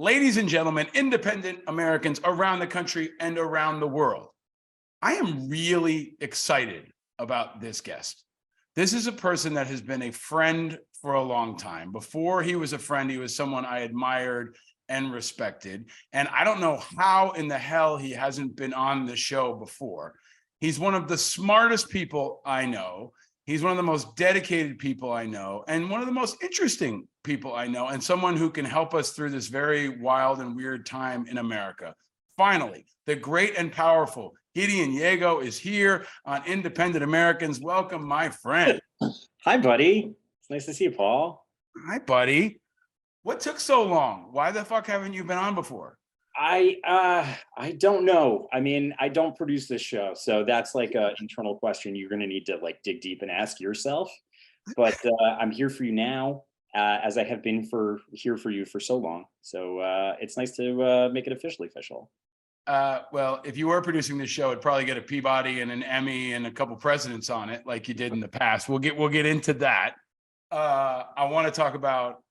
Ladies and gentlemen, independent Americans around the country and around the world, I am really excited about this guest. This is a person that has been a friend for a long time. Before he was a friend, he was someone I admired and respected. And I don't know how in the hell he hasn't been on the show before. He's one of the smartest people I know. He's one of the most dedicated people I know, and one of the most interesting people I know, and someone who can help us through this very wild and weird time in America. Finally, the great and powerful Gideon Yago is here on Independent Americans. Welcome, my friend. Hi, buddy. It's nice to see you, Paul. Hi, buddy. What took so long? Why the fuck haven't you been on before? I don't know. I mean, I don't produce this show, so that's like an internal question you're going to need to like dig deep and ask yourself. But I'm here for you now, as I have been here for you for so long. So it's nice to make it officially official. Well, if you were producing this show, it'd probably get a Peabody and an Emmy and a couple presidents on it, like you did in the past. We'll get into that. I want to talk about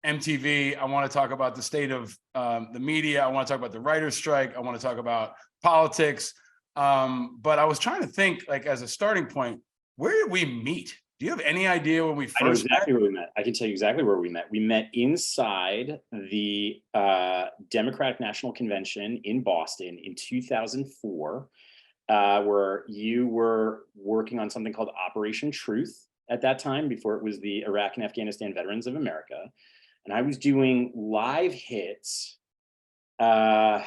MTV. I want to talk about the state of the media. I want to talk about the writer's strike. I want to talk about politics. But I was trying to think, like, as a starting point, where did we meet? Do you have any idea when we first I know exactly where we met. I can tell you exactly where we met. We met inside the Democratic National Convention in Boston in 2004, where you were working on something called Operation Truth at that time, before it was the Iraq and Afghanistan Veterans of America. And I was doing live hits. It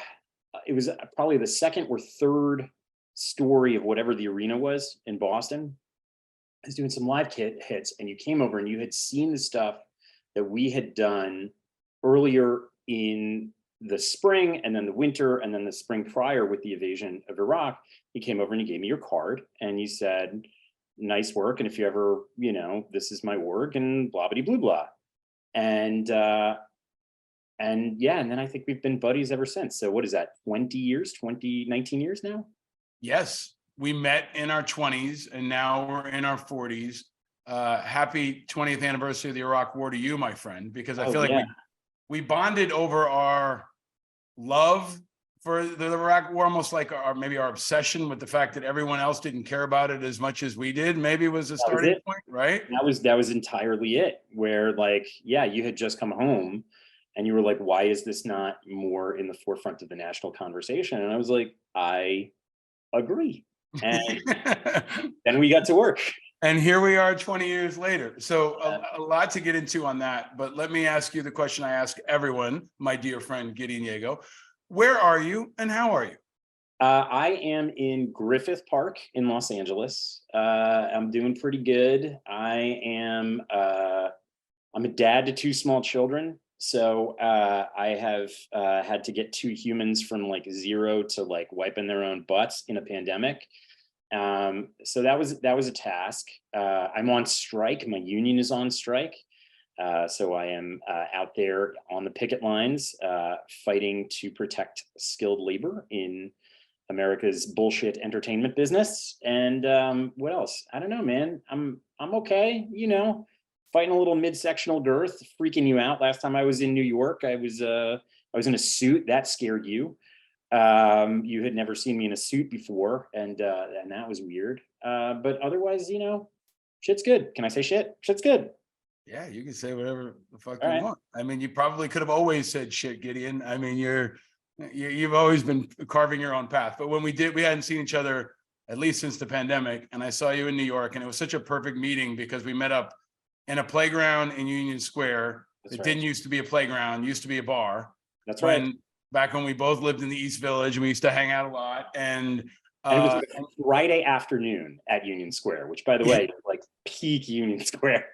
was probably the second or third story of whatever the arena was in Boston. I was doing some live hits, and you came over and you had seen the stuff that we had done earlier in the spring, and then the winter, and then the spring prior with the invasion of Iraq. You came over and you gave me your card and you said, nice work. And if you ever, this is my work, and blah, blah, blah, blah. And yeah, and then I think we've been buddies ever since. So what is that, 19 years now? Yes, we met in our 20s and now we're in our 40s. Happy 20th anniversary of the Iraq War to you, my friend, because I feel like we bonded over our love for the Iraq War, almost like maybe our obsession with the fact that everyone else didn't care about it as much as we did. Maybe was a starting point, right? That was entirely it. Where, like, yeah, you had just come home and you were like, why is this not more in the forefront of the national conversation? And I was like, I agree. And then we got to work. And here we are 20 years later. So a lot to get into on that. But let me ask you the question I ask everyone, my dear friend Gideon Yago. Where are you and how are you? I am in Griffith Park in Los Angeles. I'm doing pretty good. I'm a dad to two small children. So I have had to get two humans from like zero to like wiping their own butts in a pandemic. So that was a task. I'm on strike. My union is on strike. So I am out there on the picket lines, fighting to protect skilled labor in America's bullshit entertainment business. And what else? I don't know, man. I'm okay. Fighting a little midsectional girth, freaking you out. Last time I was in New York, I was in a suit. That scared you. You had never seen me in a suit before, and that was weird. But otherwise, shit's good. Can I say shit? Shit's good. Yeah, you can say whatever the fuck you want. I mean, you probably could have always said shit, Gideon. I mean, you've always been carving your own path. But when we hadn't seen each other at least since the pandemic, and I saw you in New York, and it was such a perfect meeting because we met up in a playground in Union Square. It didn't used to be a playground, used to be a bar. That's right. Back when we both lived in the East Village, and we used to hang out a lot. And it was like a Friday afternoon at Union Square, which, by the way, like peak Union Square.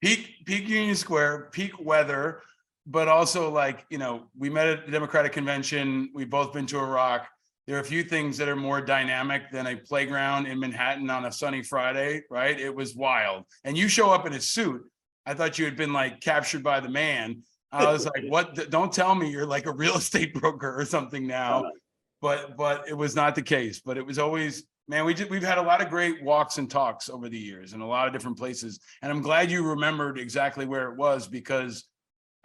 Peak Union Square, peak weather, but also like, we met at the Democratic Convention. We've both been to Iraq. There are a few things that are more dynamic than a playground in Manhattan on a sunny Friday, right? It was wild. And you show up in a suit. I thought you had been like captured by the man. I was like, what? Don't tell me you're like a real estate broker or something now. But it was not the case. But it was always, man, we've had a lot of great walks and talks over the years in a lot of different places. And I'm glad you remembered exactly where it was, because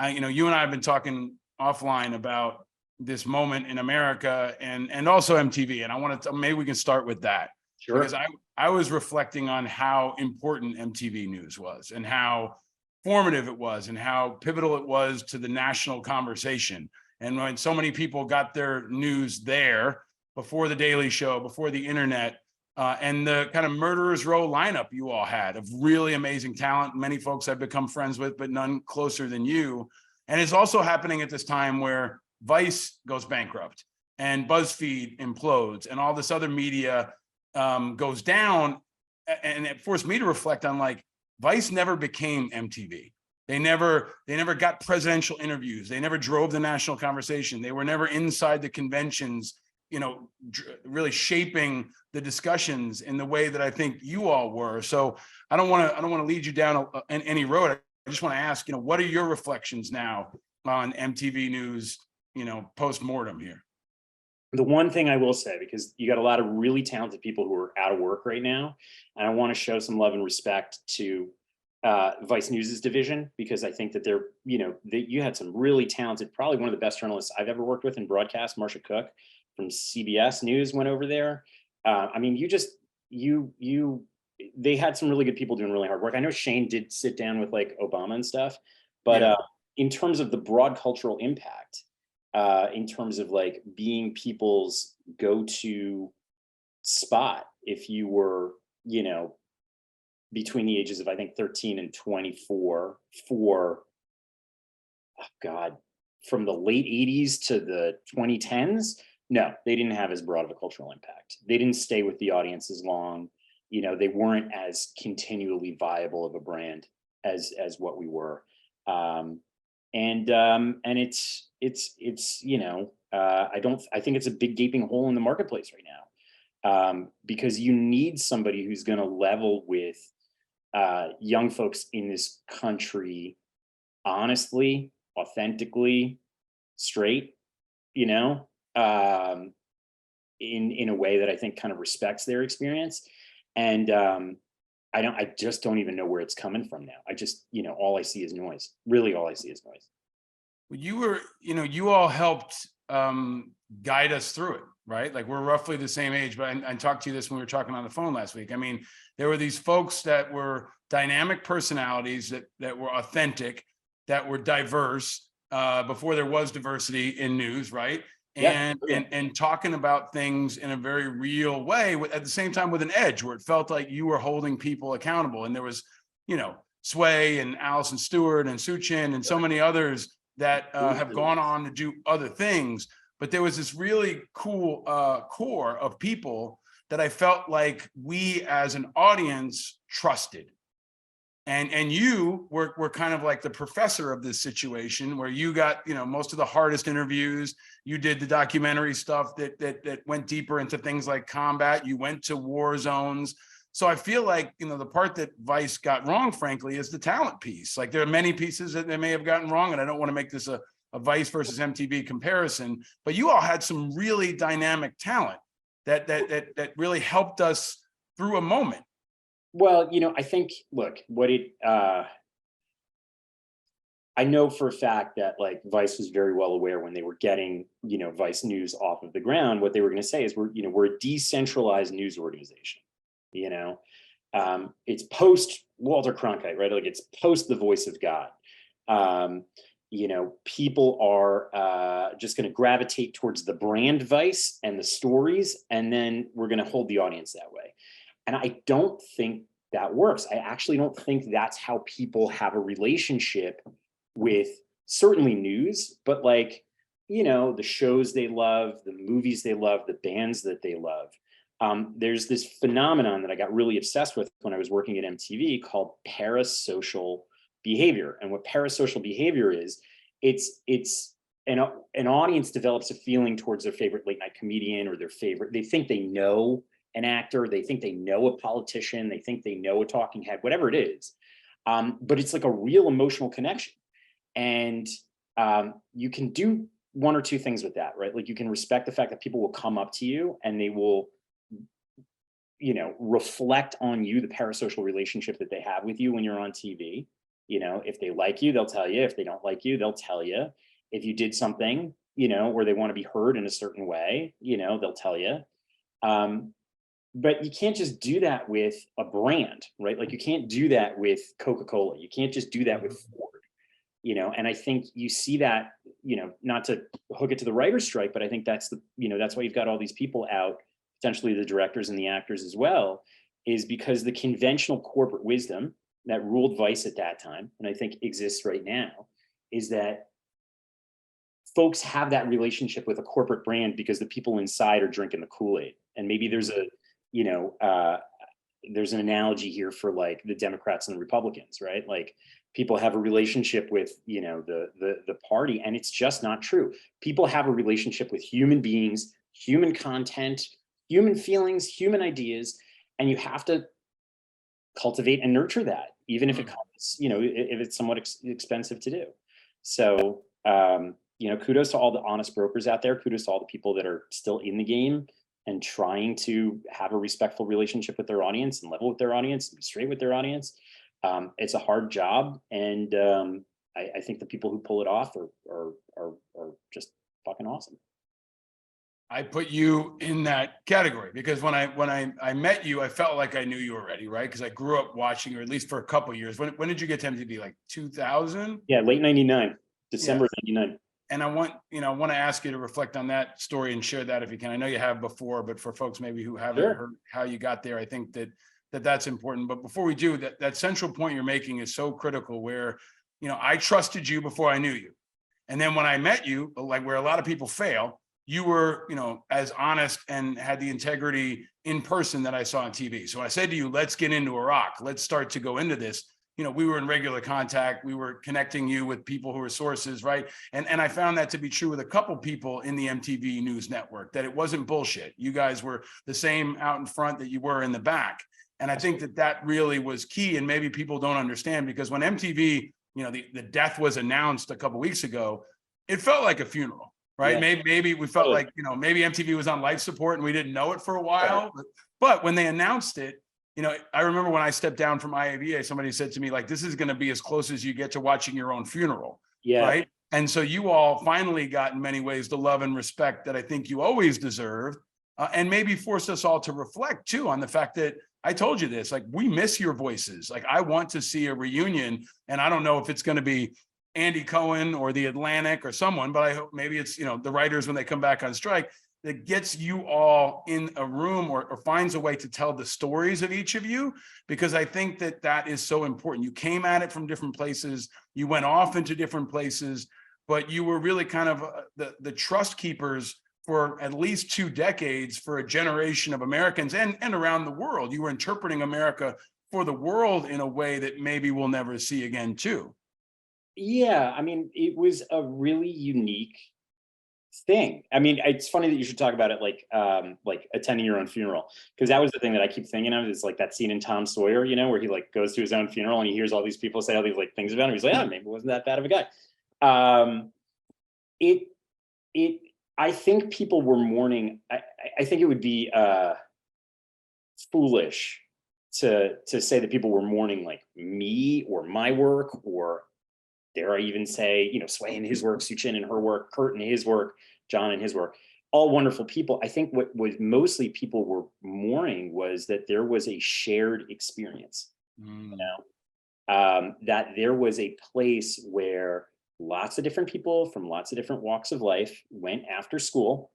you and I have been talking offline about this moment in America and also MTV. And I want to, maybe we can start with that. Sure. Because I was reflecting on how important MTV News was and how formative it was and how pivotal it was to the national conversation. And when so many people got their news there before the Daily Show, before the internet, and the kind of murderers row lineup you all had of really amazing talent, many folks I've become friends with, but none closer than you. And it's also happening at this time where Vice goes bankrupt and BuzzFeed implodes and all this other media goes down. And it forced me to reflect on, like, Vice never became MTV. They never got presidential interviews. They never drove the national conversation. They were never inside the conventions, you know, really shaping the discussions in the way that I think you all were. So I don't want to lead you down any road. I just want to ask, you know, what are your reflections now on MTV News, you know, post-mortem here? The one thing I will say, because you got a lot of really talented people who are out of work right now, and I want to show some love and respect to Vice News's division, because I think that they're, you know, that you had some really talented, probably one of the best journalists I've ever worked with in broadcast, Marcia Cook from CBS News went over there. I mean, they had some really good people doing really hard work. I know Shane did sit down with like Obama and stuff, but in terms of the broad cultural impact, in terms of like being people's go-to spot, if you were, you know, between the ages of, I think, 13 and 24 for, oh God, from the late 80s to the 2010s, no, they didn't have as broad of a cultural impact. They didn't stay with the audience as long. You know, they weren't as continually viable of a brand as what we were. And it's you know, I think it's a big gaping hole in the marketplace right now, because you need somebody who's going to level with young folks in this country honestly, authentically, straight, you know, in a way that I think kind of respects their experience. And I just don't even know where it's coming from now. I just, you know, all I see is noise. Really, all I see is noise. Well, you all helped guide us through it, right? Like, we're roughly the same age, but I talked to you this when we were talking on the phone last week. I mean, there were these folks that were dynamic personalities that were authentic, that were diverse, before there was diversity in news, right? Yeah. And talking about things in a very real way, at the same time with an edge, where it felt like you were holding people accountable. And there was, you know, Sway and Allison Stewart and Suchin and so many others that have gone on to do other things. But there was this really cool core of people that I felt like we as an audience trusted. And you were kind of like the professor of this situation, where you got, you know, most of the hardest interviews. You did the documentary stuff that went deeper into things like combat. You went to war zones. So I feel like, you know, the part that Vice got wrong, frankly, is the talent piece. Like, there are many pieces that they may have gotten wrong, and I don't want to make this a Vice versus MTV comparison, but you all had some really dynamic talent that really helped us through a moment. Well, you know, I think, look, I know for a fact that like Vice was very well aware when they were getting, you know, Vice News off of the ground, what they were going to say is we're a decentralized news organization, you know, it's post Walter Cronkite, right? Like, it's post the voice of God. You know, people are just going to gravitate towards the brand Vice and the stories, and then we're going to hold the audience that way. And I don't think that works. I actually don't think that's how people have a relationship with certainly news, but like, you know, the shows they love, the movies they love, the bands that they love. There's this phenomenon that I got really obsessed with when I was working at MTV called parasocial behavior. And what parasocial behavior is, it's an audience develops a feeling towards their favorite late night comedian or they think they know an actor, they think they know a politician, they think they know a talking head, whatever it is. But it's like a real emotional connection. And you can do one or two things with that, right? Like, you can respect the fact that people will come up to you and they will, you know, reflect on you, the parasocial relationship that they have with you when you're on TV. You know, if they like you, they'll tell you. If they don't like you, they'll tell you. If you did something, or they want to be heard in a certain way, they'll tell you. But you can't just do that with a brand, right? Like you can't do that with Coca-Cola. You can't just do that with Ford, and I think you see that, not to hook it to the writer's strike, but I think that's that's why you've got all these people out, potentially the directors and the actors as well, is because the conventional corporate wisdom that ruled Vice at that time, and I think exists right now, is that folks have that relationship with a corporate brand because the people inside are drinking the Kool-Aid. And maybe there's there's an analogy here for like the Democrats and the Republicans, right? Like people have a relationship with, the party, and it's just not true. People have a relationship with human beings, human content, human feelings, human ideas, and you have to cultivate and nurture that, even if it comes, if it's somewhat expensive to do. So, kudos to all the honest brokers out there. Kudos to all the people that are still in the game and trying to have a respectful relationship with their audience and level with their audience and be straight with their audience. It's a hard job, and I think the people who pull it off are just fucking awesome. I put you in that category because when I met you, I felt like I knew you already, right? Because I grew up watching, or at least for a couple of years. When did you get to MTV? Like 2000? Yeah, late '99, December '99. And I want to ask you to reflect on that story and share that if you can. I know you have before, but for folks maybe who haven't heard how you got there, I think that's important. But before we do, that central point you're making is so critical where, I trusted you before I knew you. And then when I met you, like where a lot of people fail, you were, as honest and had the integrity in person that I saw on TV. So I said to you, let's get into Iraq. Let's start to go into this. We were in regular contact. We were connecting you with people who were sources, right? And I found that to be true with a couple people in the MTV News Network, that it wasn't bullshit. You guys were the same out in front that you were in the back. And I think that really was key. And maybe people don't understand, because when MTV, the death was announced a couple of weeks ago, it felt like a funeral, right? Yeah. Maybe we felt like, maybe MTV was on life support and we didn't know it for a while. But when they announced it, I remember when I stepped down from IAVA, somebody said to me, like, this is going to be as close as you get to watching your own funeral. Yeah. Right. And so you all finally got in many ways the love and respect that I think you always deserved, and maybe forced us all to reflect too on the fact that I told you this, like, we miss your voices. Like, I want to see a reunion, and I don't know if it's going to be Andy Cohen or the Atlantic or someone, but I hope maybe it's, the writers when they come back on strike, that gets you all in a room or finds a way to tell the stories of each of you, because I think that is so important. You came at it from different places, you went off into different places, but you were really kind of the trust keepers for at least 2 decades for a generation of Americans and around the world. You were interpreting America for the world in a way that maybe we'll never see again too. Yeah, I mean, it was a really unique thing. I mean, it's funny that you should talk about it like attending your own funeral, because that was the thing that I keep thinking of, is like that scene in Tom Sawyer, where he like goes to his own funeral and he hears all these people say all these like things about him. He's like, oh, maybe it wasn't that bad of a guy. I think people were mourning. I think it would be foolish to say that people were mourning like me or my work, or dare I even say, Sway in his work, Suchin in her work, Kurt in his work, John in his work, all wonderful people. I think what was mostly people were mourning was that there was a shared experience, that there was a place where lots of different people from lots of different walks of life went after school,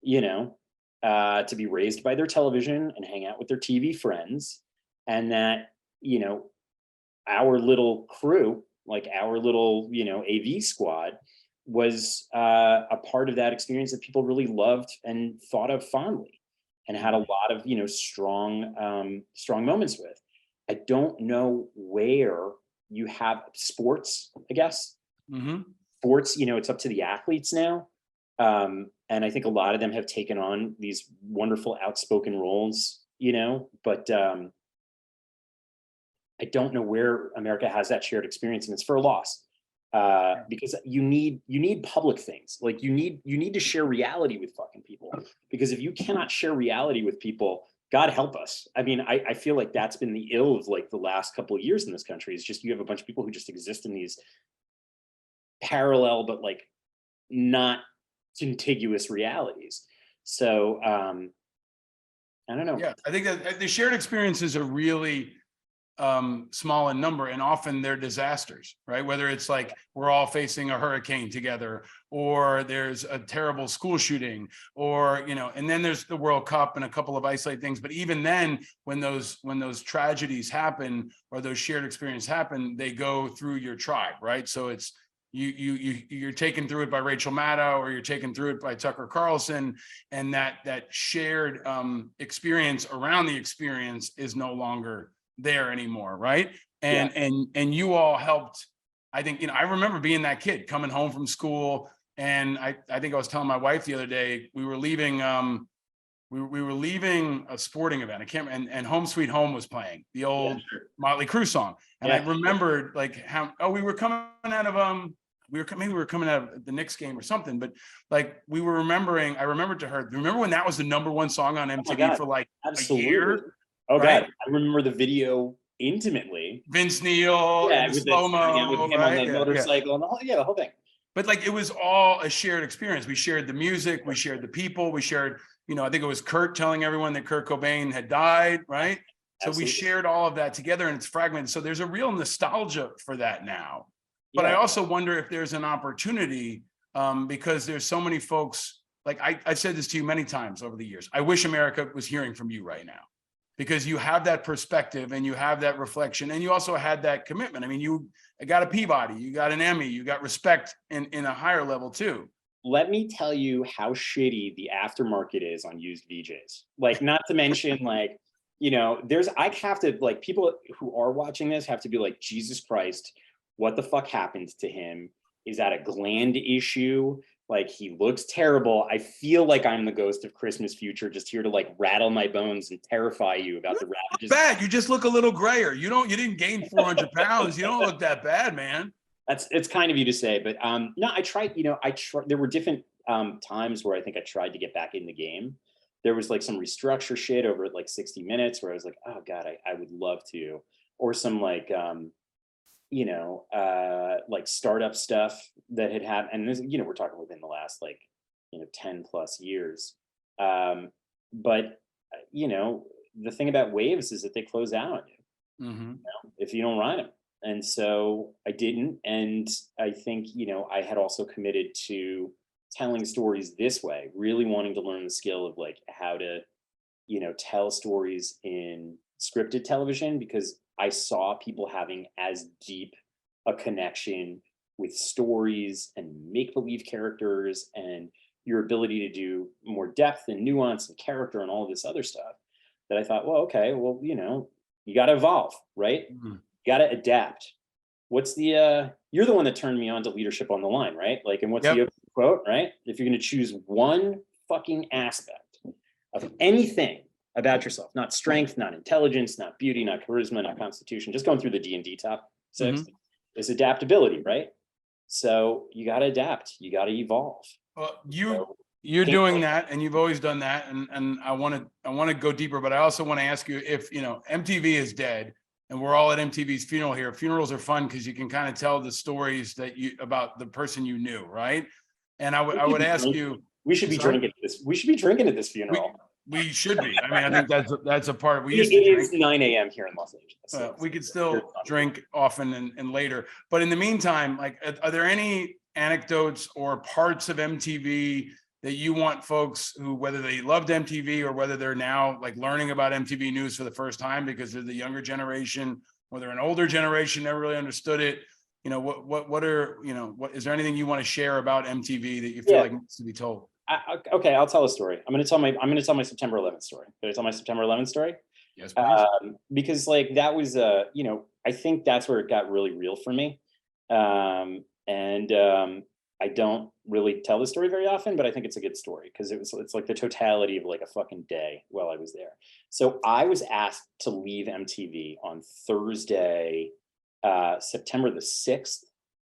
to be raised by their television and hang out with their TV friends. And that, our little crew, like our little, AV squad, was a part of that experience that people really loved and thought of fondly and had a lot of, strong moments with. I don't know where you have sports, I guess. Mm-hmm. Sports, it's up to the athletes now. And I think a lot of them have taken on these wonderful outspoken roles, but I don't know where America has that shared experience, and it's for a loss. Because you need public things. Like you need to share reality with fucking people, because if you cannot share reality with people, God help us. I mean, I feel like that's been the ill of like the last couple of years in this country. Is just you have a bunch of people who just exist in these parallel but like not contiguous realities. So I don't know. Yeah, I think that the shared experiences are really small in number, and often they're disasters, right? Whether it's like we're all facing a hurricane together, or there's a terrible school shooting, or and then there's the World Cup and a couple of isolated things. But even then, when those tragedies happen or those shared experiences happen, they go through your tribe, right? So it's you're taken through it by Rachel Maddow, or you're taken through it by Tucker Carlson, and that shared experience around the experience is no longer there anymore, right? And Yeah. and you all helped. I think I remember being that kid coming home from school, and I think I was telling my wife the other day, we were leaving we were leaving a sporting event. I can't, and Home Sweet Home was playing the old Motley Crue song, and I Yeah. remembered like how we were coming out of maybe we were coming out of the Knicks game or something, but like we were remembering. I remembered to her. Remember when that was the #1 song on Oh my MTV God. for like a Absolutely. year, Oh right? God. I remember the video intimately. Vince Neil and Yeah, the with the slow starting out with mo, him on right? the Yeah, yeah. motorcycle and the whole thing. But like it was all a shared experience. We shared the music, we shared the people, we shared, I think it was Kurt telling everyone that Kurt Cobain had died, right? So we Absolutely. shared all of that together, and it's fragmented. So there's a real nostalgia for that now. But I Yeah. also wonder if there's an opportunity, because there's so many folks, like I've said this to you many times over the years. I wish America was hearing from you right now, because you have that perspective and you have that reflection, and you also had that commitment. I mean, you got a Peabody, you got an Emmy, you got respect in a higher level too. Let me tell you how shitty the aftermarket is on used VJs. Like, not to mention, like, I have to, like, people who are watching this have to be like, Jesus Christ, what the fuck happened to him? Is that a gland issue? Like, he looks terrible. I feel like I'm the ghost of Christmas future, just here to like rattle my bones and terrify you about the ravages. Bad. You just look a little grayer. You didn't gain 400 pounds. You don't look that bad, man. It's kind of you to say, but no, I tried. There were different times where I think I tried to get back in the game. There was like some restructure shit over at like 60 Minutes where I was like, oh God, I would love to, or some like like startup stuff that had happened. And this, we're talking within the last like 10 plus years. But the thing about waves is that they close out on you, Mm-hmm. if you don't ride them. And so I didn't. And I think, I had also committed to telling stories this way, really wanting to learn the skill of like how to, tell stories in scripted television, because I saw people having as deep a connection with stories and make believe characters and your ability to do more depth and nuance and character and all of this other stuff, that I thought, well, okay, well, you got to evolve, right? Mm-hmm. Got to adapt. What's the you're the one that turned me on to Leadership on the Line, right? Like, and what's Yep. the quote, right? If you're going to choose one fucking aspect of anything about yourself, not strength, not intelligence, not beauty, not charisma, not constitution, just going through the D&D top 6, Mm-hmm. is adaptability, right? So you got to adapt, you got to evolve. Well, So, you're doing that, and you've always done that, and I want to go deeper, but I also want to ask you if MTV is dead, and we're all at MTV's funeral here. Funerals are fun because you can kind of tell the stories about the person you knew, right? And I would ask you. We should be Sorry? drinking at this. We should be drinking at this We funeral. we should be. I mean, I think that's a part. We It used to drink. is 9 a.m. here in Los Angeles. So We could still drink often and later. But in the meantime, like, are there any anecdotes or parts of MTV that you want folks who, whether they loved MTV or whether they're now like learning about MTV News for the first time because they're the younger generation, or they're an older generation, never really understood it? What is there anything you want to share about MTV that you feel like needs to be told? Okay, I'll tell a story. I'm going to tell my September 11th story. Can I tell my September 11th story? Yes, please. Because like that was I think that's where it got really real for me. And I don't really tell the story very often, but I think it's a good story because it's like the totality of like a fucking day while I was there. So I was asked to leave MTV on Thursday, September the 6th.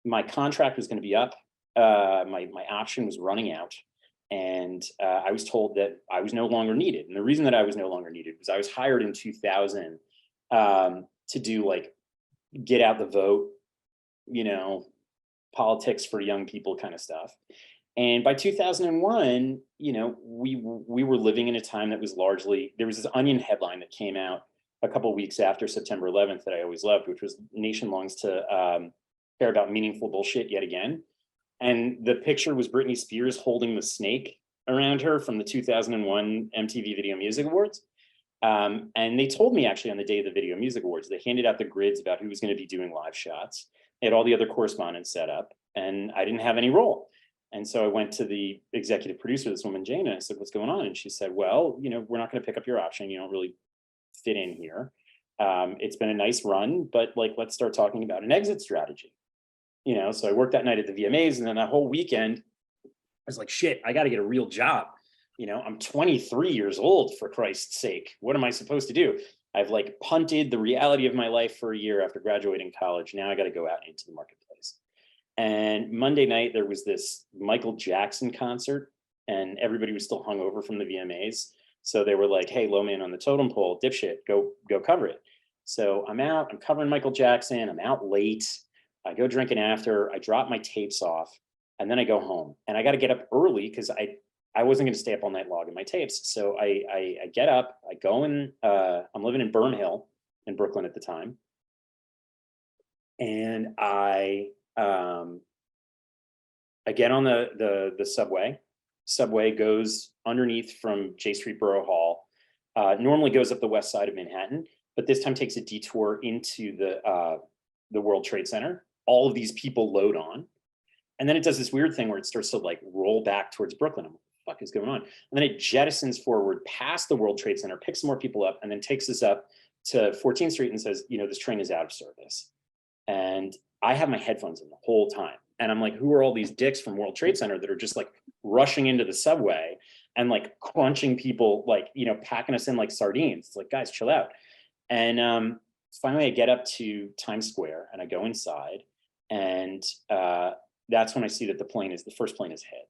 My contract was going to be up. My option was running out. And I was told that I was no longer needed. And the reason that I was no longer needed was I was hired in 2000 to do like get out the vote, politics for young people kind of stuff. And by 2001, you know, we were living in a time that was largely, there was this Onion headline that came out a couple of weeks after September 11th that I always loved, which was "Nation longs to care about meaningful bullshit yet again." And the picture was Britney Spears holding the snake around her from the 2001 MTV Video Music Awards. And they told me actually on the day of the Video Music Awards, they handed out the grids about who was going to be doing live shots. They had all the other correspondents set up, and I didn't have any role. And so I went to the executive producer, this woman, Jane, and I said, "What's going on?" And she said, "Well, you know, we're not going to pick up your option. You don't really fit in here. It's been a nice run, but like, let's start talking about an exit strategy." You know, so I worked that night at the VMAs, and then that whole weekend, I was like, shit, I got to get a real job. You know, I'm 23 years old, for Christ's sake. What am I supposed to do? I've like punted the reality of my life for a year after graduating college. Now I got to go out into the marketplace. And Monday night, there was this Michael Jackson concert, and everybody was still hungover from the VMAs. So they were like, "Hey, low man on the totem pole, dipshit, go cover it." So I'm out, I'm covering Michael Jackson, I'm out late. I go drinking after, I drop my tapes off, and then I go home. And I got to get up early because I wasn't going to stay up all night logging my tapes. So I get up, I go in, I'm living in Burn Hill in Brooklyn at the time. And I get on the subway. Subway goes underneath from J Street Borough Hall. Normally goes up the west side of Manhattan, but this time takes a detour into the World Trade Center. All of these people load on, and then it does this weird thing where it starts to like roll back towards Brooklyn. I'm like, what the fuck is going on? And then it jettisons forward past the World Trade Center, picks some more people up, and then takes us up to 14th Street and says, "You know, this train is out of service." And I have my headphones in the whole time. And I'm like, who are all these dicks from World Trade Center that are just like rushing into the subway and like crunching people, like, you know, packing us in like sardines? It's like, guys, chill out. And finally, I get up to Times Square and I go inside. And that's when I see that the first plane is hit.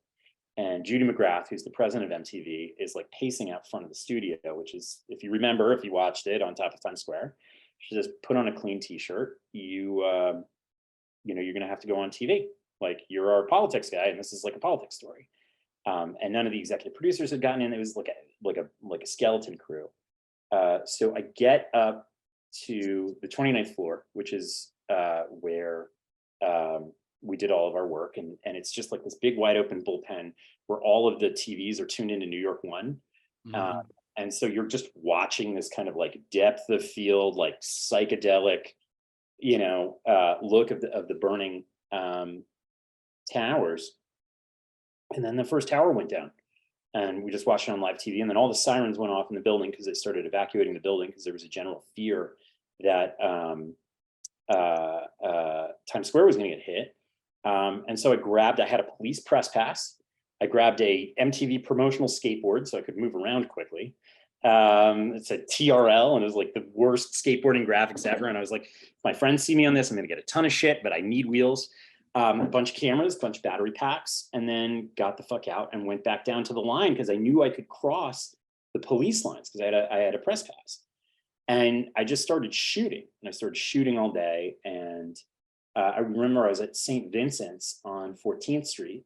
And Judy McGrath, who's the president of MTV, is like pacing out front of the studio, which is, if you remember, if you watched it, on top of Times Square. She says, "Put on a clean t-shirt. You know, you're going to have to go on TV. Like, you're our politics guy, and this is like a politics story." And none of the executive producers had gotten in. It was like a skeleton crew. So I get up to the 29th floor, which is where we did all of our work. And it's just like this big wide open bullpen where all of the TVs are tuned into New York One. Mhm. And so you're just watching this kind of like depth of field, like psychedelic, you know, look of the burning towers. And then the first tower went down, and we just watched it on live TV. And then all the sirens went off in the building because they started evacuating the building because there was a general fear that Times Square was going to get hit. And so I had a police press pass. I grabbed a MTV promotional skateboard so I could move around quickly. It said TRL, and it was like the worst skateboarding graphics ever. And I was like, if my friends see me on this, I'm going to get a ton of shit, but I need wheels. A bunch of cameras, a bunch of battery packs, and then got the fuck out and went back down to the line because I knew I could cross the police lines because I had a press pass. And I just started shooting, and I started shooting all day. And I remember I was at St. Vincent's on 14th Street,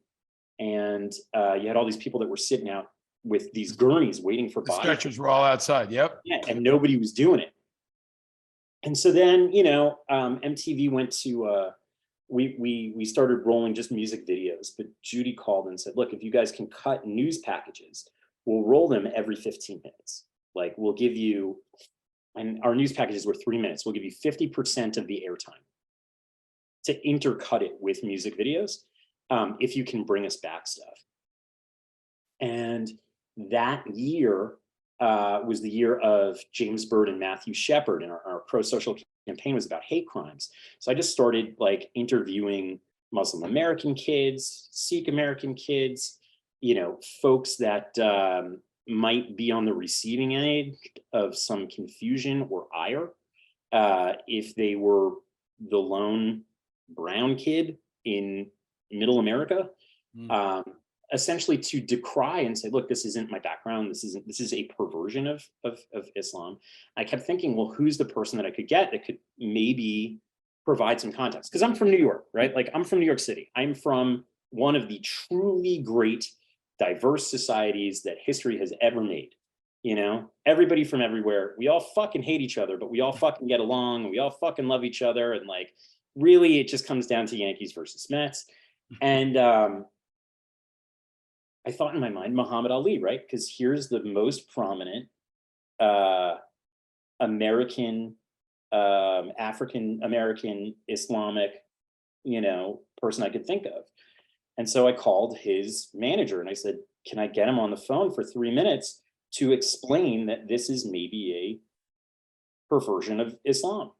and you had all these people that were sitting out with these gurneys waiting for The bodies. stretchers were all outside. Yep. Yeah, and nobody was doing it. And so then, you know, MTV went to we started rolling just music videos, but Judy called and said, "Look, if you guys can cut news packages, we'll roll them every 15 minutes. Like, we'll give you," and our news packages were 3 minutes, "we'll give you 50% of the airtime to intercut it with music videos, if you can bring us back stuff." And that year was the year of James Byrd and Matthew Shepard, and our pro-social campaign was about hate crimes. So I just started like interviewing Muslim American kids, Sikh American kids, you know, folks that might be on the receiving end of some confusion or ire, if they were the lone brown kid in middle America. Essentially to decry and say, look, this isn't my background. This is a perversion of Islam. I kept thinking, well, who's the person that I could get that could maybe provide some context? Because I'm from New York, right? Like, I'm from New York City. I'm from one of the truly great, diverse societies that history has ever made. You know, everybody from everywhere, we all fucking hate each other, but we all fucking get along, and we all fucking love each other. And like, really, it just comes down to Yankees versus Mets. And I thought in my mind, Muhammad Ali, right? Because here's the most prominent American, African American, Islamic, person I could think of. And so I called his manager and I said, can I get him on the phone for 3 minutes to explain that this is maybe a perversion of Islam?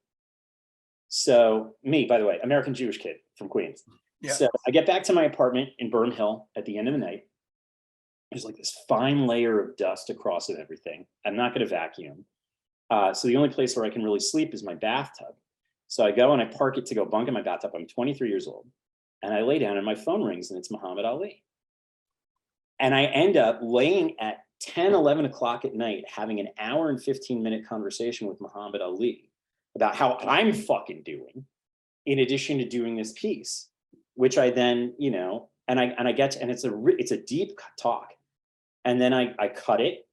So me, by the way, American Jewish kid from Queens. Yeah. So I get back to my apartment in Burnham Hill at the end of the night. There's like this fine layer of dust across of everything. I'm not going to vacuum. So the only place where I can really sleep is my bathtub. So I go and I park it to go bunk in my bathtub. I'm 23 years old. And I lay down and my phone rings and it's Muhammad Ali. And I end up laying at 10, 11 o'clock at night, having an hour and 15-minute conversation with Muhammad Ali about how I'm fucking doing, in addition to doing this piece, which I then, and I get to, and it's a deep talk. And then I cut it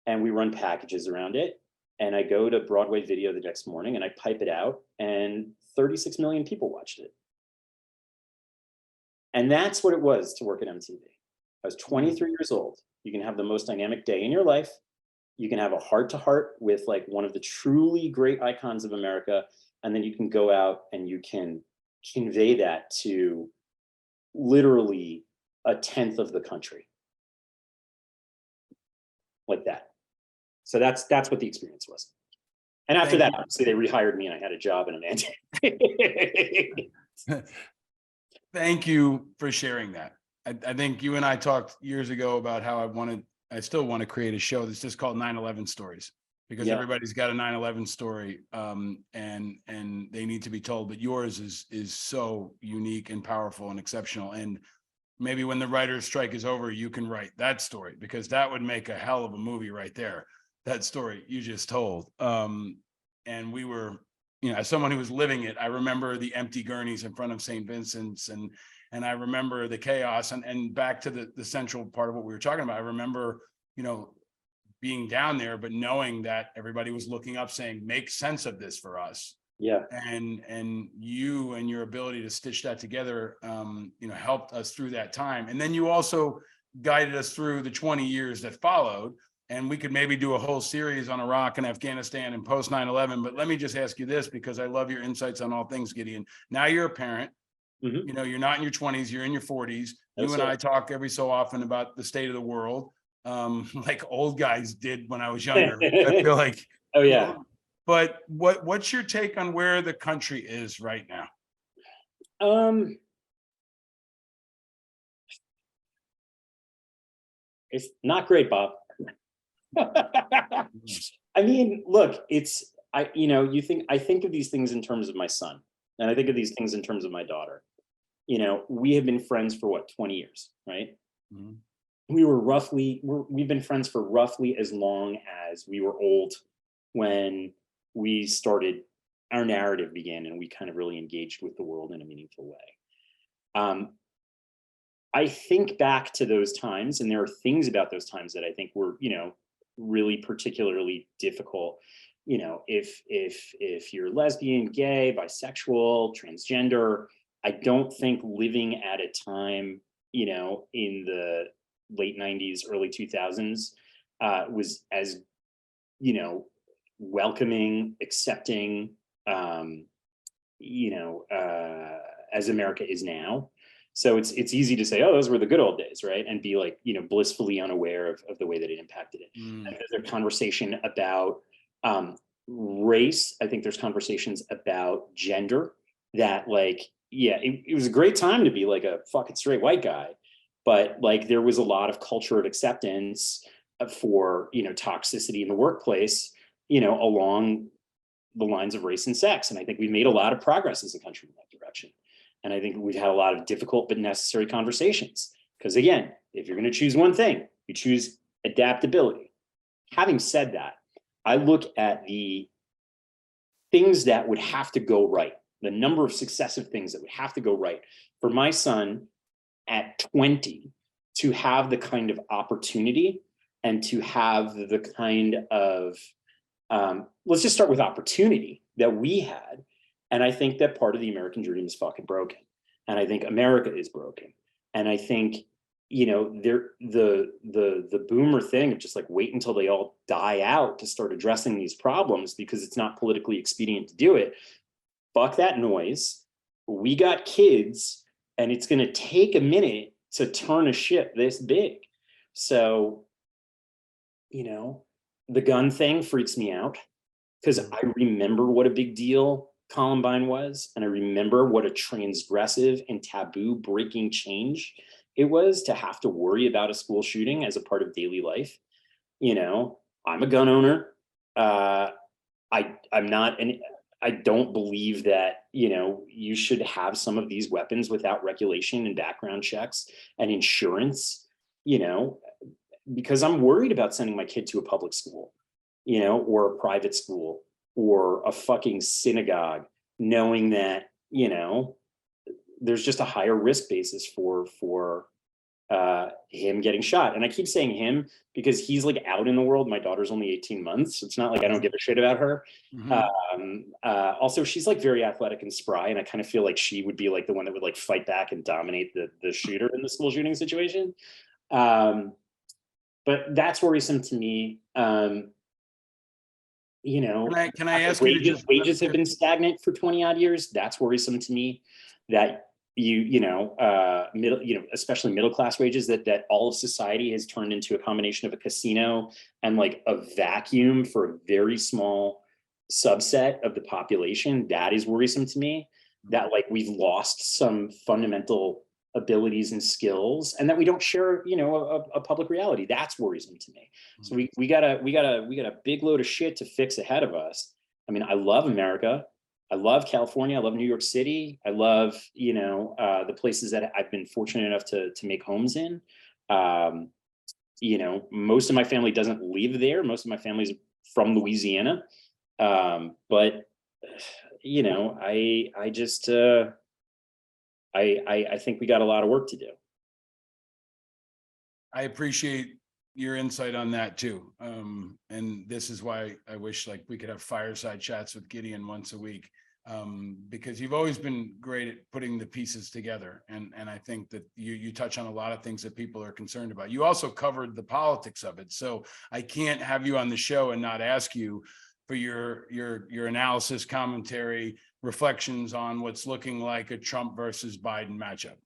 and we run packages around it. And I go to Broadway Video the next morning and I pipe it out and 36 million people watched it. And that's what it was to work at MTV. I was 23 years old. You can have the most dynamic day in your life. You can have a heart-to-heart with like one of the truly great icons of America. And then you can go out and you can convey that to literally a tenth of the country. Like that. So that's what the experience was. And after that, obviously they rehired me and I had a job in a mandate. Thank you for sharing that. I think you and I talked years ago about how I still want to create a show that's just called 9/11 Stories, because everybody's got a 9/11 story, and they need to be told. But yours is so unique and powerful and exceptional. And maybe when the writer's strike is over, you can write that story, because that would make a hell of a movie right there. That story you just told. And we were, as someone who was living it, I remember the empty gurneys in front of St. Vincent's, and I remember the chaos, and back to the central part of what we were talking about. I remember, being down there, but knowing that everybody was looking up saying, make sense of this for us. Yeah. And you and your ability to stitch that together, helped us through that time. And then you also guided us through the 20 years that followed. And we could maybe do a whole series on Iraq and Afghanistan and post 9/11. But let me just ask you this, because I love your insights on all things, Gideon. Now you're a parent. Mm-hmm. You're not in your 20s, you're in your 40s. That's you and I talk every so often about the state of the world, like old guys did when I was younger. I feel like, oh yeah. But what's your take on where the country is right now? It's not great, Bob. I mean, look, I think of these things in terms of my son, and I think of these things in terms of my daughter. We have been friends for what, 20 years, right? Mm-hmm. We've been friends for roughly as long as we were old when we started, our narrative began, and we kind of really engaged with the world in a meaningful way. I think back to those times, and there are things about those times that I think were, really particularly difficult. If you're lesbian, gay, bisexual, transgender, I don't think living at a time, in the late 90s, early 2000s, was as, welcoming, accepting, as America is now. So it's easy to say, oh, those were the good old days, right? And be like, blissfully unaware of the way that it impacted it. I think there's a conversation about race. I think there's conversations about gender that, like, yeah, it was a great time to be like a fucking straight white guy, but like there was a lot of culture of acceptance for, toxicity in the workplace, along the lines of race and sex. And I think we made a lot of progress as a country in that direction. And I think we've had a lot of difficult but necessary conversations. Because again, if you're going to choose one thing, you choose adaptability. Having said that, I look at the things that would have to go right, the number of successive things that would have to go right for my son at 20 to have the kind of opportunity and to have the kind of, let's just start with opportunity that we had. And I think that part of the American dream is fucking broken. And I think America is broken. And I think, the boomer thing of just like wait until they all die out to start addressing these problems because it's not politically expedient to do it. Fuck that noise. We got kids, and it's going to take a minute to turn a ship this big. So, the gun thing freaks me out because I remember what a big deal Columbine was, and I remember what a transgressive and taboo breaking change it was to have to worry about a school shooting as a part of daily life. I'm a gun owner. I'm not, and I don't believe that, you should have some of these weapons without regulation and background checks and insurance, because I'm worried about sending my kid to a public school, or a private school or a fucking synagogue, knowing that, there's just a higher risk basis for him getting shot. And I keep saying him because he's like out in the world. My daughter's only 18 months. So it's not like I don't give a shit about her. Also, she's like very athletic and spry. And I kind of feel like she would be like the one that would like fight back and dominate the shooter in the school shooting situation. But that's worrisome to me. Can I ask you to just wages have been stagnant for 20 odd years. That's worrisome to me, that especially middle class wages, that all of society has turned into a combination of a casino and like a vacuum for a very small subset of the population. That is worrisome to me, that like we've lost some fundamental abilities and skills, and that we don't share, a public reality. That's worrisome to me. So we got a big load of shit to fix ahead of us. I mean, I love America. I love California. I love New York City. I love, the places that I've been fortunate enough to make homes in. Most of my family doesn't live there. Most of my family's from Louisiana. But I just, I think we got a lot of work to do. I appreciate your insight on that too. And this is why I wish like we could have fireside chats with Gideon once a week, because you've always been great at putting the pieces together. And I think that you touch on a lot of things that people are concerned about. You also covered the politics of it. So I can't have you on the show and not ask you for your analysis, commentary, reflections on what's looking like a Trump versus Biden matchup.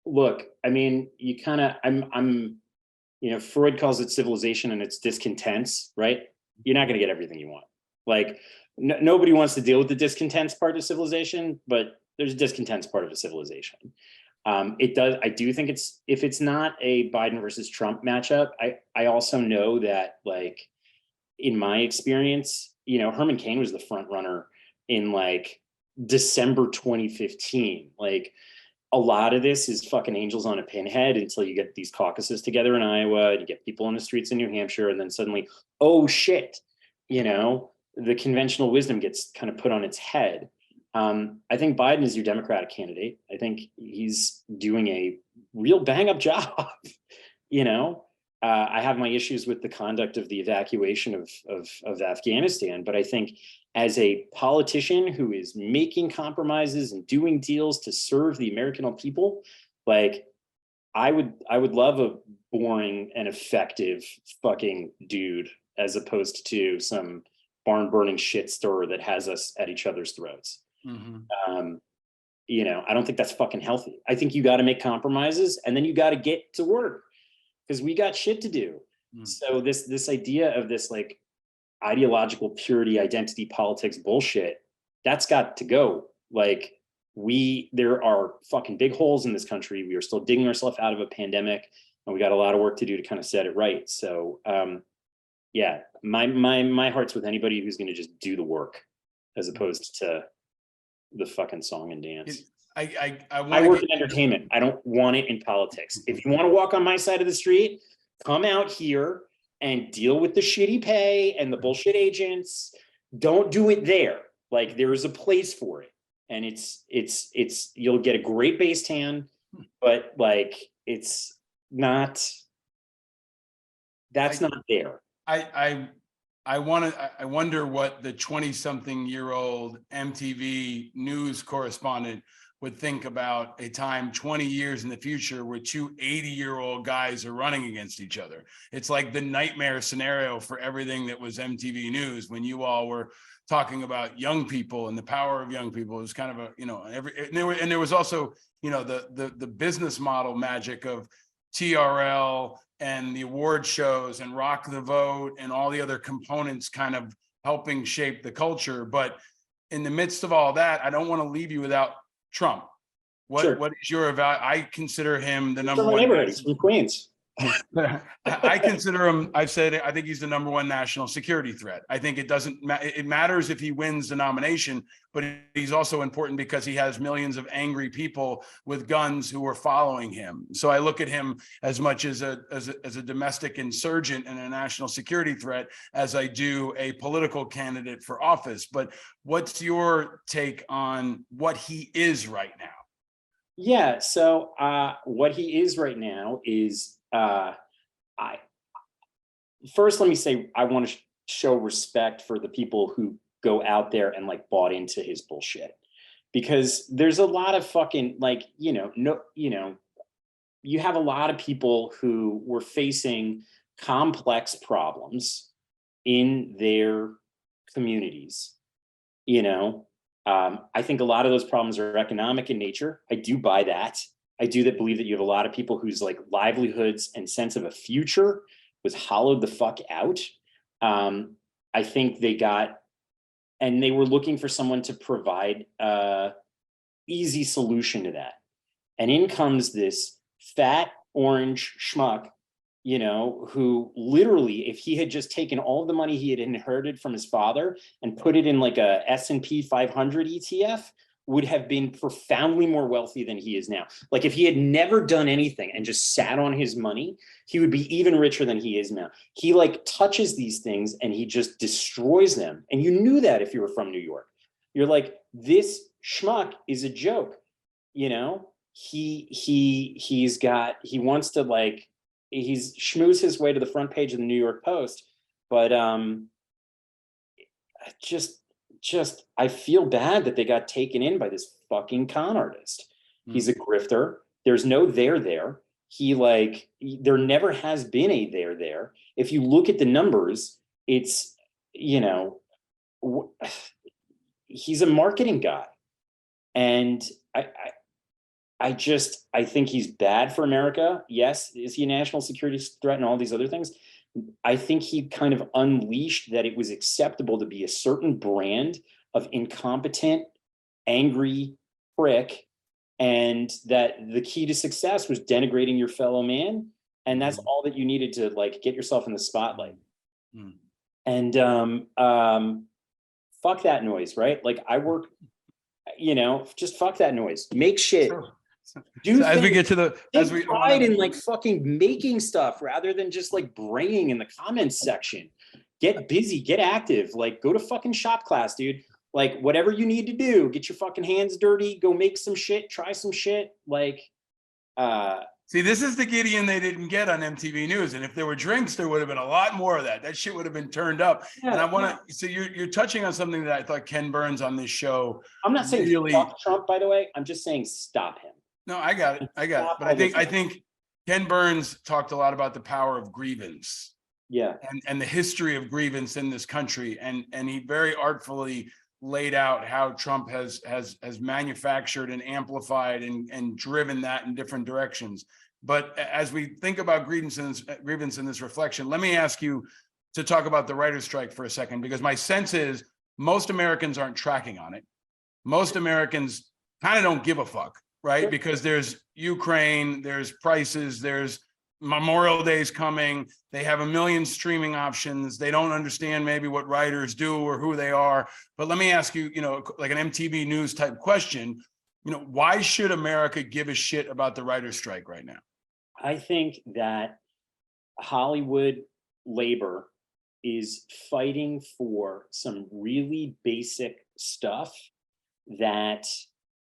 Look, I mean, you kind of, Freud calls it civilization and it's discontents, right? You're not going to get everything you want. Like nobody wants to deal with the discontents part of civilization, but there's a discontents part of a civilization. I do think if it's not a Biden versus Trump matchup, I also know that like, in my experience, Herman Cain was the front runner in like December 2015. Like a lot of this is fucking angels on a pinhead until you get these caucuses together in Iowa and you get people on the streets in New Hampshire. And then suddenly, oh shit, the conventional wisdom gets kind of put on its head. I think Biden is your Democratic candidate. I think he's doing a real bang up job. I have my issues with the conduct of the evacuation of Afghanistan, but I think as a politician who is making compromises and doing deals to serve the American people, like I would love a boring and effective fucking dude as opposed to some barn burning shit stirrer that has us at each other's throats. I don't think that's fucking healthy. I think you got to make compromises and then you got to get to work, because we got shit to do. So this idea of this like ideological purity, identity politics bullshit, that's got to go. Like there are fucking big holes in this country. We are still digging ourselves out of a pandemic, and we got a lot of work to do to kind of set it right. So yeah, my heart's with anybody who's going to just do the work as opposed to the fucking song and dance. I work in entertainment. I don't want it in politics. If you want to walk on my side of the street, come out here and deal with the shitty pay and the bullshit agents. Don't do it there. Like there is a place for it. and you'll get a great base tan, but like it's not. That's not there. I wonder what the 20-something-year-old MTV news correspondent would think about a time 20 years in the future where two 80-year-old guys are running against each other. It's like the nightmare scenario for everything that was MTV News when you all were talking about young people and the power of young people. It was kind of a, and there was also, the business model magic of TRL and the award shows and Rock the Vote and all the other components kind of helping shape the culture. But in the midst of all that, I don't want to leave you without Trump. What is your I consider him the number one. Neighborhood. He's from Queens. I consider him, I think he's the number one national security threat. I think it matters if he wins the nomination, but he's also important because he has millions of angry people with guns who are following him. So I look at him as much as a domestic insurgent and a national security threat as I do a political candidate for office. But what's your take on what he is right now? Yeah, so what he is right now is first let me say I want to show respect for the people who go out there and like bought into his bullshit, because there's a lot of fucking you have a lot of people who were facing complex problems in their communities. I think a lot of those problems are economic in nature. I do buy that. I do believe that you have a lot of people whose like livelihoods and sense of a future was hollowed the fuck out. I think they were looking for someone to provide a easy solution to that. And in comes this fat orange schmuck, who literally, if he had just taken all of the money he had inherited from his father and put it in like a S&P 500 ETF, would have been profoundly more wealthy than he is now. Like if he had never done anything and just sat on his money, he would be even richer than he is now. He like touches these things and he just destroys them. And you knew that if you were from New York. You're like, this schmuck is a joke. He wants to like, he's schmooze his way to the front page of the New York Post, but I feel bad that they got taken in by this fucking con artist. He's a grifter. There's no there. There never has been a there. If you look at the numbers, it's, he's a marketing guy. And I think he's bad for America. Yes. Is he a national security threat and all these other things? I think he kind of unleashed that it was acceptable to be a certain brand of incompetent, angry prick, and that the key to success was denigrating your fellow man. And that's all that you needed to like get yourself in the spotlight. And fuck that noise, right? Like I work, just fuck that noise. Make shit. Sure. As we get to the, pride in like fucking making stuff rather than just like braying in the comments section. Get busy, get active, like go to fucking shop class, dude. Like whatever you need to do, get your fucking hands dirty, go make some shit, try some shit. See, this is the Gideon they didn't get on MTV News. And if there were drinks, there would have been a lot more of that. That shit would have been turned up. Yeah, and I want to, so you're touching on something that I thought Ken Burns on this show. I'm not saying really, fuck Trump, by the way. I'm just saying stop him. No, I got it. But I think Ken Burns talked a lot about the power of grievance. Yeah. And the history of grievance in this country. And he very artfully laid out how Trump has manufactured and amplified and driven that in different directions. But as we think about grievance in this reflection, let me ask you to talk about the writer's strike for a second, because my sense is most Americans aren't tracking on it. Most Americans kind of don't give a fuck. Right? Sure. Because there's Ukraine, there's prices, there's Memorial Day's coming. They have a million streaming options. They don't understand maybe what writers do or who they are. But let me ask you, like an MTV News type question, why should America give a shit about the writer's strike right now? I think that Hollywood labor is fighting for some really basic stuff that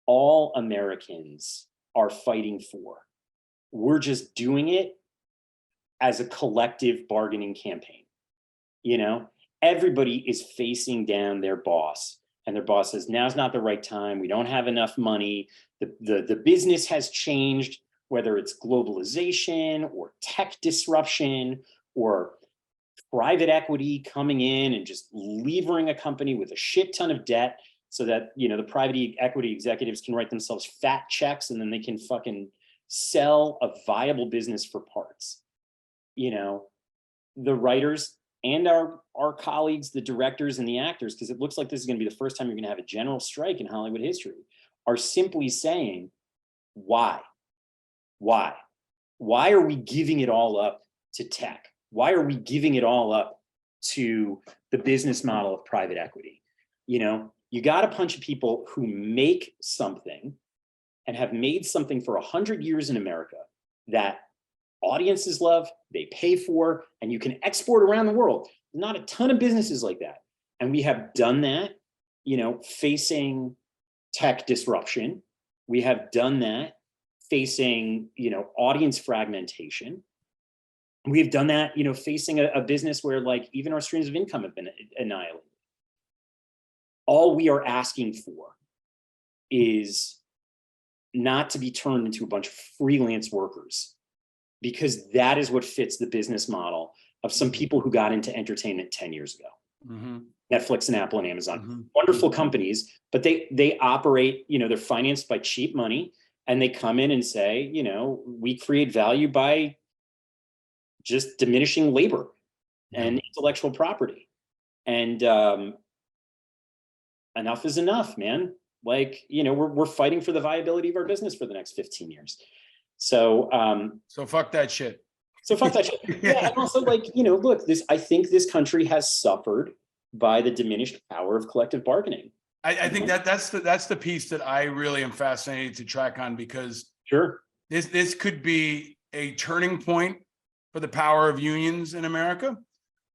all Americans are fighting for. We're just doing it as a collective bargaining campaign. You know, everybody is facing down their boss, and their boss says, now's not the right time. We don't have enough money. The business has changed, whether it's globalization or tech disruption or private equity coming in and just levering a company with a shit ton of debt so that, you know, the private equity executives can write themselves fat checks and then they can fucking sell a viable business for parts. You know, the writers and our colleagues, the directors and the actors, because it looks like this is going to be the first time you're going to have a general strike in Hollywood history, are simply saying, why? Why are we giving it all up to tech? Why are we giving it all up to the business model of private equity? You know, you got a bunch of people who make something and have made something for 100 years in America that audiences love, they pay for, and you can export around the world. Not a ton of businesses like that. And we have done that, you know, facing tech disruption. We have done that facing, you know, audience fragmentation. We've done that, you know, facing a business where like even our streams of income have been annihilated. All we are asking for is not to be turned into a bunch of freelance workers, because that is what fits the business model of some people who got into entertainment 10 years ago. Mm-hmm. Netflix and Apple and Amazon, mm-hmm. Wonderful companies, but they operate, you know, they're financed by cheap money, and they come in and say, you know, we create value by just diminishing labor and intellectual property. And enough is enough, man. Like, you know, we're fighting for the viability of our business for the next 15 years. So fuck that shit. So fuck that shit. Yeah. And also, like, you know, look, I think this country has suffered by the diminished power of collective bargaining. I think that's the piece that I really am fascinated to track on, because sure, this could be a turning point for the power of unions in America,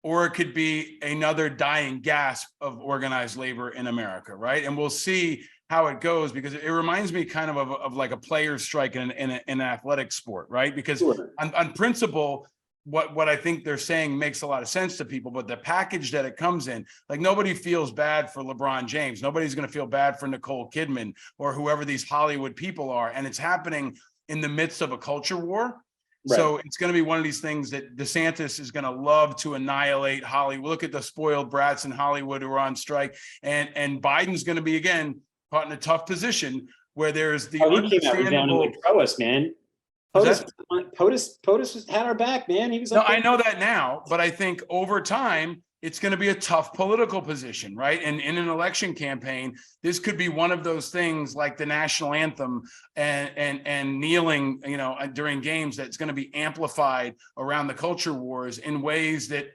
or it could be another dying gasp of organized labor in America, right? And we'll see how it goes, because it reminds me kind of like a player's strike in an athletic sport, right? Because sure. on principle, what I think they're saying makes a lot of sense to people, but the package that it comes in, like, nobody feels bad for LeBron James. Nobody's going to feel bad for Nicole Kidman or whoever these Hollywood people are. And it's happening in the midst of a culture war. Right. So it's going to be one of these things that DeSantis is going to love to annihilate Hollywood. Look at the spoiled brats in Hollywood who are on strike. And Biden's going to be, again, caught in a tough position where there's the he came out resoundingly pro us, man. POTUS had our back, man. He was like, no, I know that now, but I think over time it's going to be a tough political position, right? And in an election campaign, this could be one of those things like the national anthem and kneeling, you know, during games, that's going to be amplified around the culture wars in ways that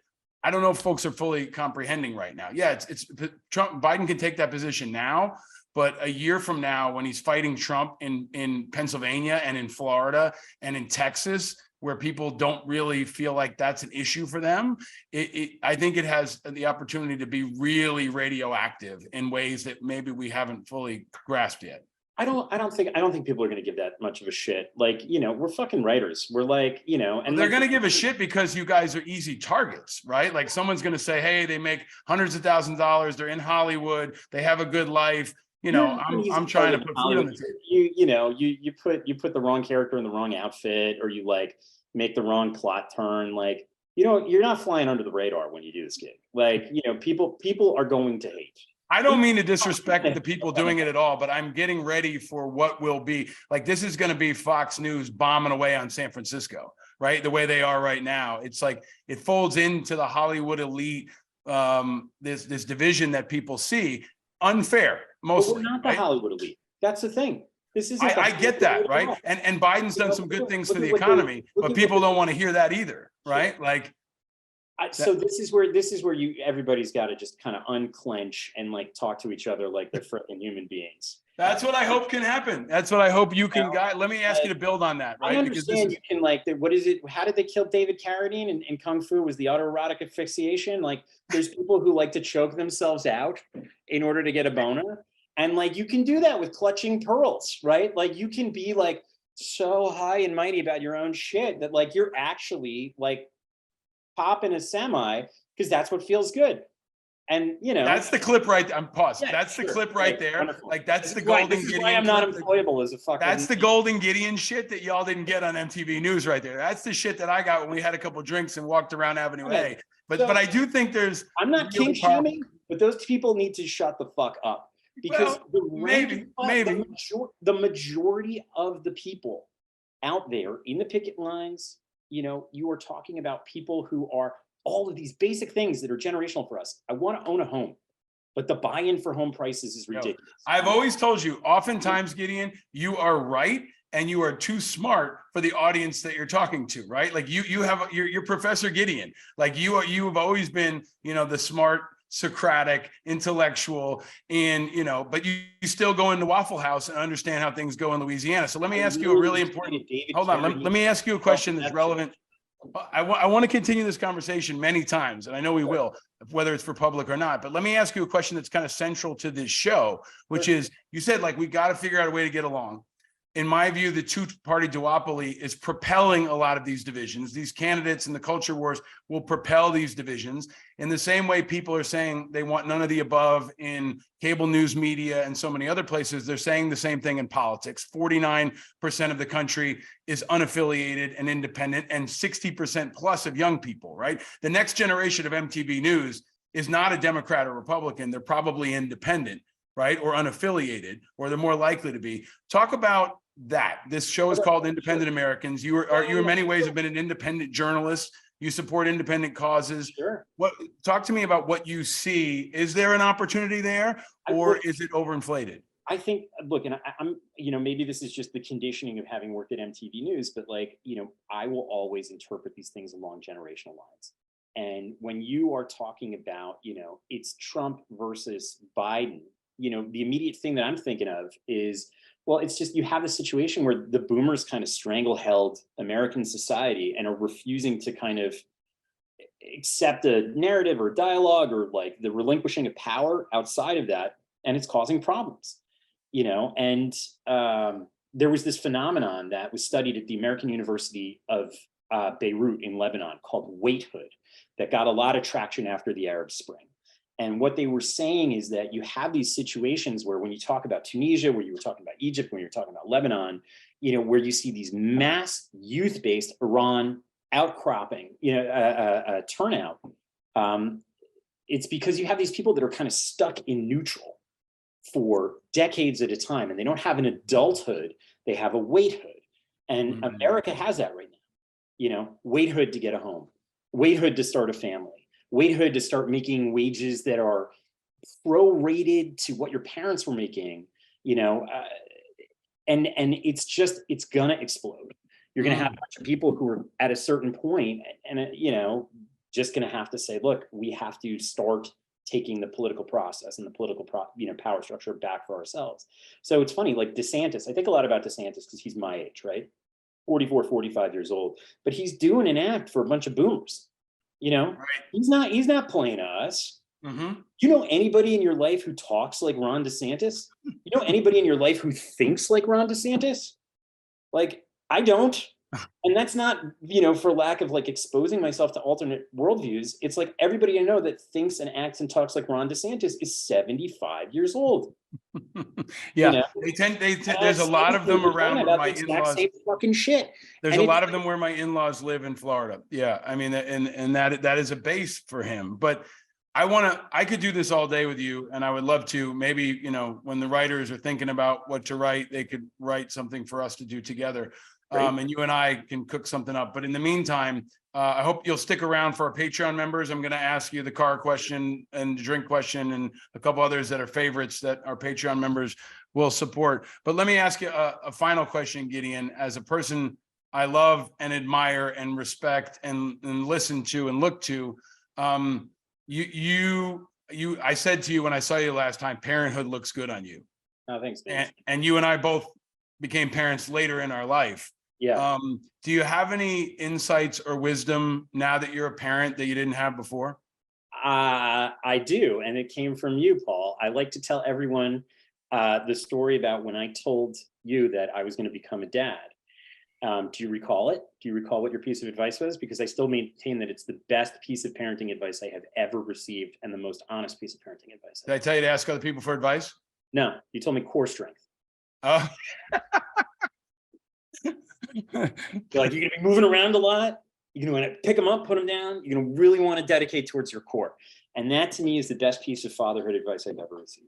I don't know if folks are fully comprehending right now. Yeah, it's Biden can take that position now, but a year from now, when he's fighting Trump in Pennsylvania and in Florida and in Texas, where people don't really feel like that's an issue for them, I think it has the opportunity to be really radioactive in ways that maybe we haven't fully grasped yet. I don't think people are going to give that much of a shit. Like, you know, we're fucking writers. We're like, you know, and they're going to give a shit because you guys are easy targets, right? Like, someone's going to say, hey, they make hundreds of thousands of dollars. They're in Hollywood. They have a good life. You know, I'm trying to put food on the table. You know, you put the wrong character in the wrong outfit, or you like make the wrong plot turn. Like, you know, you're not flying under the radar when you do this gig. Like, you know, people are going to hate. I don't mean to disrespect the people doing it at all, but I'm getting ready for what will be. Like, this is going to be Fox News bombing away on San Francisco, right? The way they are right now. It's like it folds into the Hollywood elite, this division that people see. Unfair, mostly. But we're not the Hollywood elite. That's the thing. This is. I get that, right? And Biden's done some good things for the economy, but people don't want to hear that either, right? Like. So this is where everybody's got to just kind of unclench and like talk to each other like they're freaking human beings. That's what I hope can happen. That's what I hope you can guide. Let me ask you to build on that, right? I understand you can like, what is it? How did they kill David Carradine in Kung Fu? Was the autoerotic asphyxiation? Like, there's people who like to choke themselves out in order to get a boner. And like, you can do that with clutching pearls, right? Like you can be like so high and mighty about your own shit that like you're actually like popping a semi because that's what feels good. And you know, That's the clip right there. I'm paused. yeah, That's the sure, clip right great, there. wonderful. Like that's This the is why, golden this is why Gideon I'm not clip. employable as a fucking. That's the golden Gideon shit that y'all didn't get on MTV News right there. That's the shit that I got when we had a couple drinks and walked around Avenue A. But I do think there's I'm not really kink shaming, but those people need to shut the fuck up because well, the maybe. the majority of the people out there in the picket lines, you know, you are talking about people who are all of these basic things that are generational for us. I want to own a home, but the buy-in for home prices is ridiculous. I've always told you, oftentimes, Gideon, you are right and you are too smart for the audience that you're talking to, right? Like you're Professor Gideon. Like you have always been, you know, the smart, Socratic, intellectual, and you know, but you still go into Waffle House and understand how things go in Louisiana. So let me ask you a really important. Hold on, let me ask you a question that's relevant. I want to continue this conversation many times, and I know we will, whether it's for public or not. But let me ask you a question that's kind of central to this show, which is, you said like we got to figure out a way to get along. In my view, the two-party duopoly is propelling a lot of these divisions. These candidates and the culture wars will propel these divisions. In the same way people are saying they want none of the above in cable news media and so many other places, they're saying the same thing in politics. 49% of the country is unaffiliated and independent, and 60% plus of young people, right? The next generation of MTV News is not a Democrat or Republican. They're probably independent, right? Or unaffiliated, or they're more likely to be. Talk about that. This show is called Independent Americans. You in many ways have been an independent journalist. You support independent causes. Sure. Talk to me about what you see. Is there an opportunity there, or is it overinflated? I think, look, and I'm, you know, maybe this is just the conditioning of having worked at MTV News, but like, you know, I will always interpret these things along generational lines. And when you are talking about, you know, it's Trump versus Biden, you know, the immediate thing that I'm thinking of is, well, it's just, you have a situation where the boomers kind of strangle-held American society and are refusing to kind of accept a narrative or dialogue or like the relinquishing of power outside of that. And it's causing problems, you know, and there was this phenomenon that was studied at the American University of Beirut in Lebanon called waithood that got a lot of traction after the Arab Spring. And what they were saying is that you have these situations where when you talk about Tunisia, where you were talking about Egypt, when you're talking about Lebanon, you know, where you see these mass youth-based Iran outcropping, you know, turnout, it's because you have these people that are kind of stuck in neutral for decades at a time, and they don't have an adulthood, they have a waithood. And America has that right now, you know, waithood to get a home, waithood to start a family, waithood to start making wages that are prorated to what your parents were making, you know, and it's just, it's gonna explode. You're gonna have a bunch of people who are at a certain point and, you know, just gonna have to say, look, we have to start taking the political process and the political you know, power structure back for ourselves. So it's funny, like DeSantis, I think a lot about DeSantis because he's my age, right? 44, 45 years old, but he's doing an act for a bunch of boomers. You know, right. He's not playing us. You know anybody in your life who talks like Ron DeSantis? You know anybody in your life who thinks like Ron DeSantis? Like, I don't. And that's not, you know, for lack of like exposing myself to alternate worldviews. It's like everybody I know that thinks and acts and talks like Ron DeSantis is 75 years old. Yeah, you know? they tend there's a lot of them around where my in-laws fucking shit. There's a lot of them where my in-laws live in Florida. Yeah, I mean, and that is a base for him. But I could do this all day with you, and I would love to. Maybe, you know, when the writers are thinking about what to write, they could write something for us to do together. And you and I can cook something up. But in the meantime, I hope you'll stick around for our Patreon members. I'm going to ask you the car question and the drink question and a couple others that are favorites that our Patreon members will support. But let me ask you a final question, Gideon. As a person I love and admire and respect and listen to and look to, I said to you when I saw you last time, parenthood looks good on you. Oh, thanks, Dave. And you and I both became parents later in our life. Yeah. Do you have any insights or wisdom now that you're a parent that you didn't have before? I do, and it came from you, Paul. I like to tell everyone the story about when I told you that I was going to become a dad. Do you recall it? Do you recall what your piece of advice was? Because I still maintain that it's the best piece of parenting advice I have ever received and the most honest piece of parenting advice. Did I tell you to ask other people for advice? No, you told me core strength. Oh. You're like, you're going to be moving around a lot. You're going to pick them up, put them down. You're going to really want to dedicate towards your core. And that to me is the best piece of fatherhood advice I've ever received.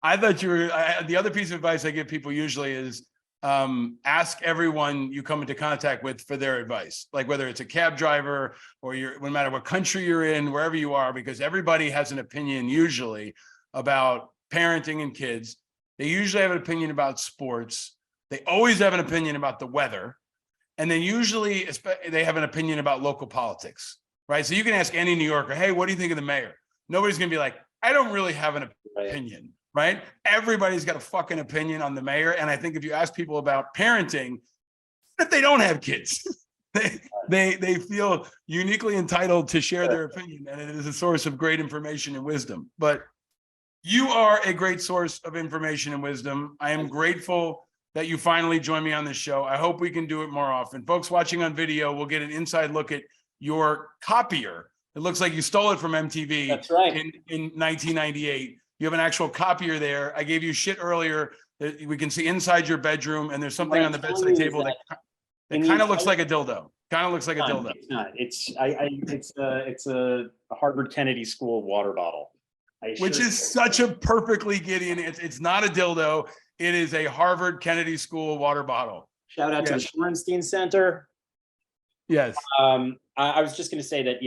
I thought you were, the other piece of advice I give people usually is ask everyone you come into contact with for their advice, like whether it's a cab driver or no matter what country you're in, wherever you are, because everybody has an opinion usually about parenting and kids. They usually have an opinion about sports. They always have an opinion about the weather. And then usually they have an opinion about local politics, right? So you can ask any New Yorker, hey, what do you think of the mayor? Nobody's going to be like, I don't really have an opinion, right? Everybody's got a fucking opinion on the mayor. And I think if you ask people about parenting, if they don't have kids, they feel uniquely entitled to share their opinion. And it is a source of great information and wisdom. But you are a great source of information and wisdom. I am grateful that you finally joined me on this show. I hope we can do it more often. Folks watching on video will get an inside look at your copier. It looks like you stole it from MTV. That's right. In 1998. You have an actual copier there. I gave you shit earlier that we can see inside your bedroom, and there's something on the bedside table that kind of looks like a dildo. Kind of looks like a dildo. It's not. It's a Harvard Kennedy School water bottle. Which is such a perfectly Gideon. It's not a dildo. It is a Harvard Kennedy School water bottle. Shout out to the Shorenstein Center. Yes. I was just going to say that,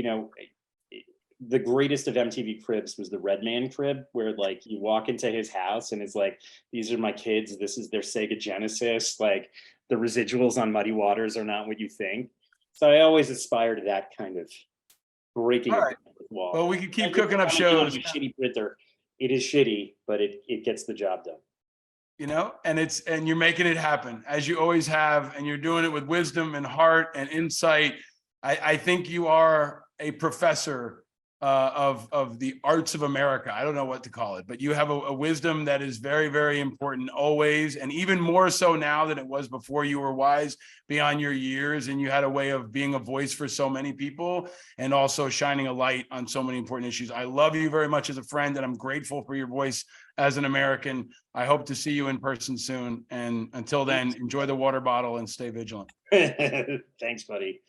the greatest of MTV cribs was the Red Man crib, where like you walk into his house and it's like, these are my kids. This is their Sega Genesis. Like the residuals on Muddy Waters are not what you think. So I always aspire to that kind of breaking. All right. Wall. Well, we can keep cooking up shows. Shitty printer. It is shitty, but it gets the job done. And you're making it happen as you always have, and you're doing it with wisdom and heart and insight. I think you are a professor of the arts of America. I don't know what to call it, but you have a wisdom that is very, very important always, and even more so now than it was before. You were wise beyond your years, and you had a way of being a voice for so many people and also shining a light on so many important issues. I love you very much as a friend, and I'm grateful for your voice as an American. I hope to see you in person soon. And until then, enjoy the water bottle and stay vigilant. Thanks, buddy.